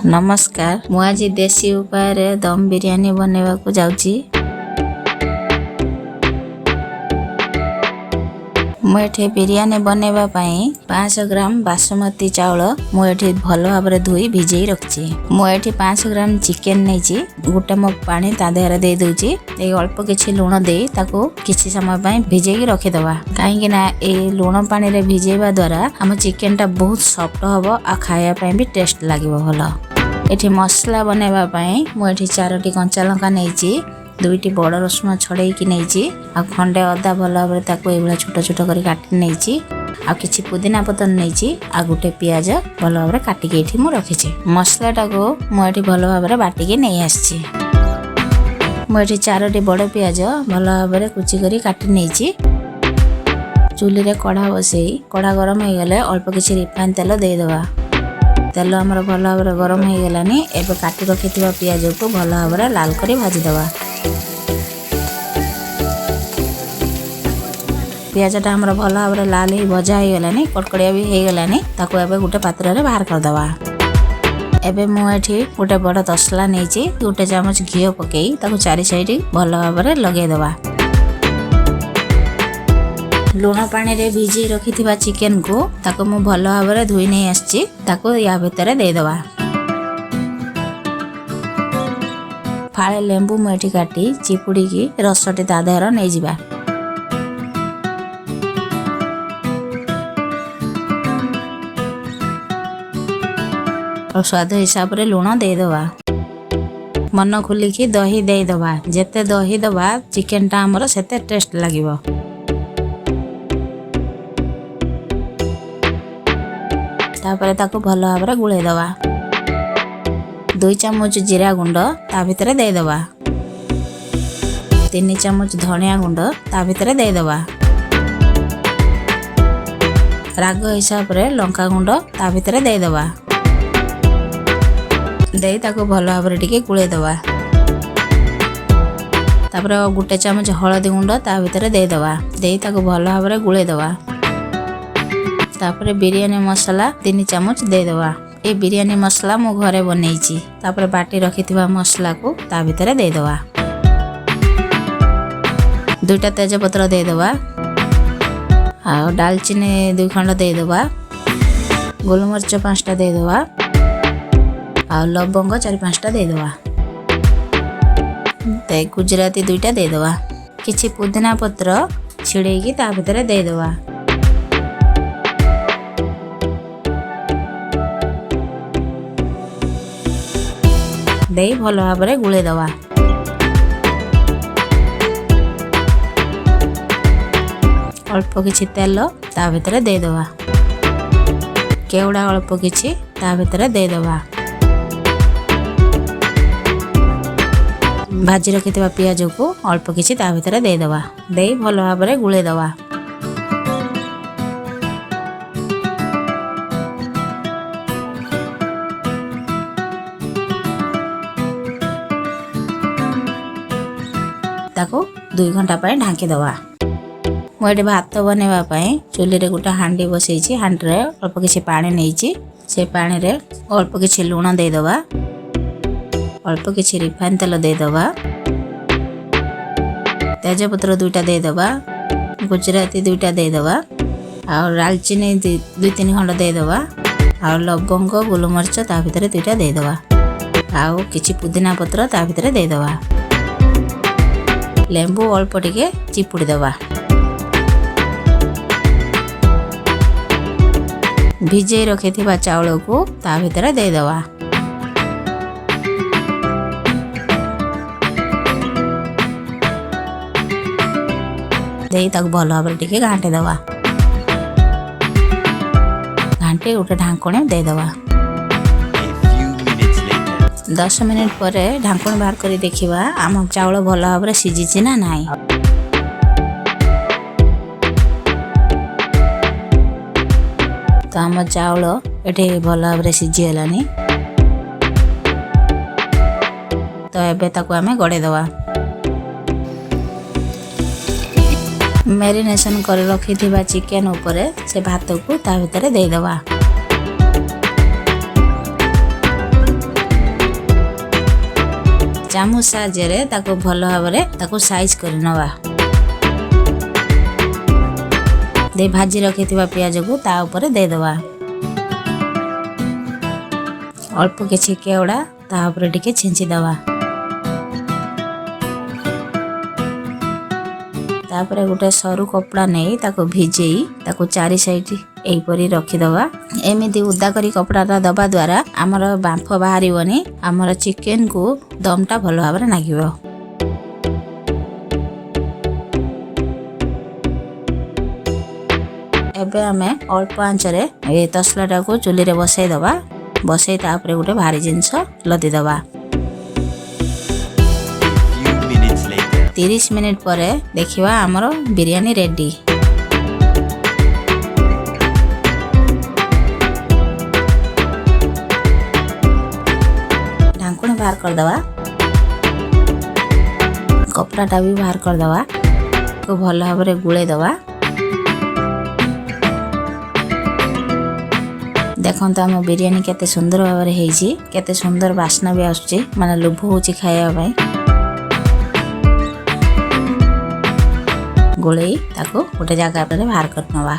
नमस्कार मु आज देसी उपाय रे दम बिरयानी बनैबा को जाउची। मु एठी बिरयानी बनैबा पई 500 ग्राम बासमती चावल मु एठी भलो भाबरे धोई भिजेई रखची। मु एठी 500 ग्राम चिकन नैची गुटे मग पानी ता देहरे दे दोची। ए अल्प किछि लूण देई ताको किछि समय पई भिजेई रखि दवा। काहे कि ना ए लूण पानी रे भिजेबा द्वारा हम चिकन टा बहुत सॉफ्ट हबो आ खाया पई भी टेस्ट लागिबो भलो। एठी मसला बनैबा पई मु एठी 4टी कंचा लंका नैची, 2टी बड़ रसुण छड़े की नैची आ खंडे अदा भलो भाबरे ताको एबला छोट छोट करी काटी नैची आ किछि पुदीना पत्तर नैची आ गुटे प्याज भलो भाबरे काटी के एठी मु रखिछि। मसला टाको मु एठी भलो भाबरे बाटी के नै आछि। मु एठी 4टी बड़ प्याज भलो भाबरे कुची करी काटी नैची। चूल्ही रे कढ़ा बसेई कढ़ा गरम हे गेले अल्प किछि रिफाइन तेल दे देबा। तेल हमर भलो भाबरे गरम हे गेलानी। एबे काटी रखिथिबा प्याज को भलो भाबरे लाल करी भाजी देबा। प्याज टा हमर भलो भाबरे लाल ही भजा हे गेलानी, कड़कड़िया भी हे गेलानी। ताको एबे गुटे पात्र रे बाहर कर देबा। एबे मु एठी गुटे बड़ तसला नैची, गुटे चामच घियो पकेई ताको चारि साइड भलो भाबरे लगे देबा। लूण पानी रे भिजी रखिथिबा चिकन को ताको मु भलो भाबरे धोई नै आछि। ताको या भितरे दे देबा। फाळे लेंबू मु एठी काटी चिपुडी की रसटी ता देहर नै जिबा। और स्वाद हिसाब रे लूण दे देबा। मन खुली की दही दे देबा। जेते दही देबा चिकन टा हमर सेते टेस्ट लागिबो। तापरे ताको भलो भाबरे गुळे देबा। 2 चम्मच जीरा गुंड ता भितरे दे देबा। 3 चम्मच धनिया गुंड ता भितरे दे देबा। राग हिसाब रे लंका गुंड ता भितरे दे देबा। देई ताको भलो भाबरे टिके गुळे देबा। तापरे गुटे चम्मच हळदी गुंड ता भितरे दे देबा। देई ताको भलो भाबरे गुळे देबा। तापरे बिरयानी मसाला 3 चम्मच दे देबा। ए बिरयानी मसाला मु घरे बनैची। तापरे बाटी रखिथिबा मसाला को ता भितरे दे देबा। 2टा तेज पत्र दे देबा। आ दालचीनी 2 खंड दे देबा। गोलमरिच 5टा दे देबा। आ लवंग 4-5टा दे देबा। ते गुजराती 2टा दे देबा। किछि पुदीना पत्र छिड़े की ता भितरे दे देबा। देई भलो भाबरे गुळे देबा। अल्प किछि तेल ता भितरे दे देबा। केवड़ा अल्प किछि ता भितरे दे देबा। भाजी रखिथिबा प्याज को अल्प किछि ता भितरे दे देबा। देई भलो भाबरे गुळे देबा। ताको 2 घंटा पय ढांकी देबा। मु एठी भात बनैबा पय चुली रे गुटा हांडी बसैछि। हांडी रे अल्प किछि पानी नैछि। से पानी रे अल्प किछि लूण दे देबा। अल्प किछि रिफाइन तेल दे देबा। तेज पत्र 2टा दे देबा। गुजराती 2टा दे देबा। आ दालचीनी 2-3 खंड दे देबा। आ लवंग गोलमरिच ता भितरे 2टा दे देबा। आ किछि पुदीना पत्र ता भितरे दे देबा। लेंबू अल्प टिके चिपुड़ी देबा। भिजे रखिथिबा चावल को ता भितरे दे देबा। देई ताको भलो भाबरे टिके घांटी देबा। घांटी उठे ढांकणे दे देबा। 10 मिनिट परे ढांकण बाहर करी देखिबा आम चावल भलो भाबरे सिजिछि ना नाही। तो आम चावल एठे भलो भाबरे सिजि गेलानी। तो एबे ताको आमे गड़े देबा। मैरिनेशन कर रखिथिबा चिकन ऊपर से भात को ता भितरे दे देबा। चामच साहाय्य ताको भल भाव ताको साइज कर नवा दे भाजी रखि पियाज को ता ऊपर दे दवा अल्प किछि केवड़ा ता ऊपर टिके छिंची दवा तापर गोटे सरू कपड़ा नहीं ताको भिजेई ताको चारि साइड एपरी रखिदवा एमिति उदा करी कपड़ा दबा द्वारा आमर बांफ बाहरिबनी आमर चिकेन को दमटा भल भाव नागिबो। एबे आमे अल्प आंचरे ए तसलाटा को चुली रे बसाई दवा बसाई तापर गोटे भारी जिंस लदी दवा 30 मिनिट परे देखिवा आमर बिरयानी रेडी। ढांकुणी बाहर कर दवा कपड़ाटा भी बाहर कर दवा को भल भाव रे गुळे दवा देखंत आम बिरयानी केते सुंदर भाव रे हेजी केते सुंदर वासना भी आसुची माने लोभ होची खाया भाई गोले ताको गोटे जगह पर बाहर कर नवा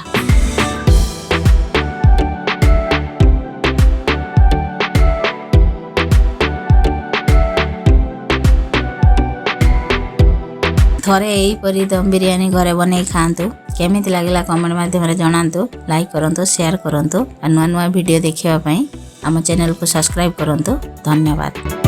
थरे यही परी दम बिरयानी घरे बनै खांतु केमिति लागला कमेंट माध्यम रे जणांतु लाइक करंतु शेयर करंतु आ नुआ नुआ वीडियो देखिबा पई हम चैनल को सब्सक्राइब करंतु धन्यवाद।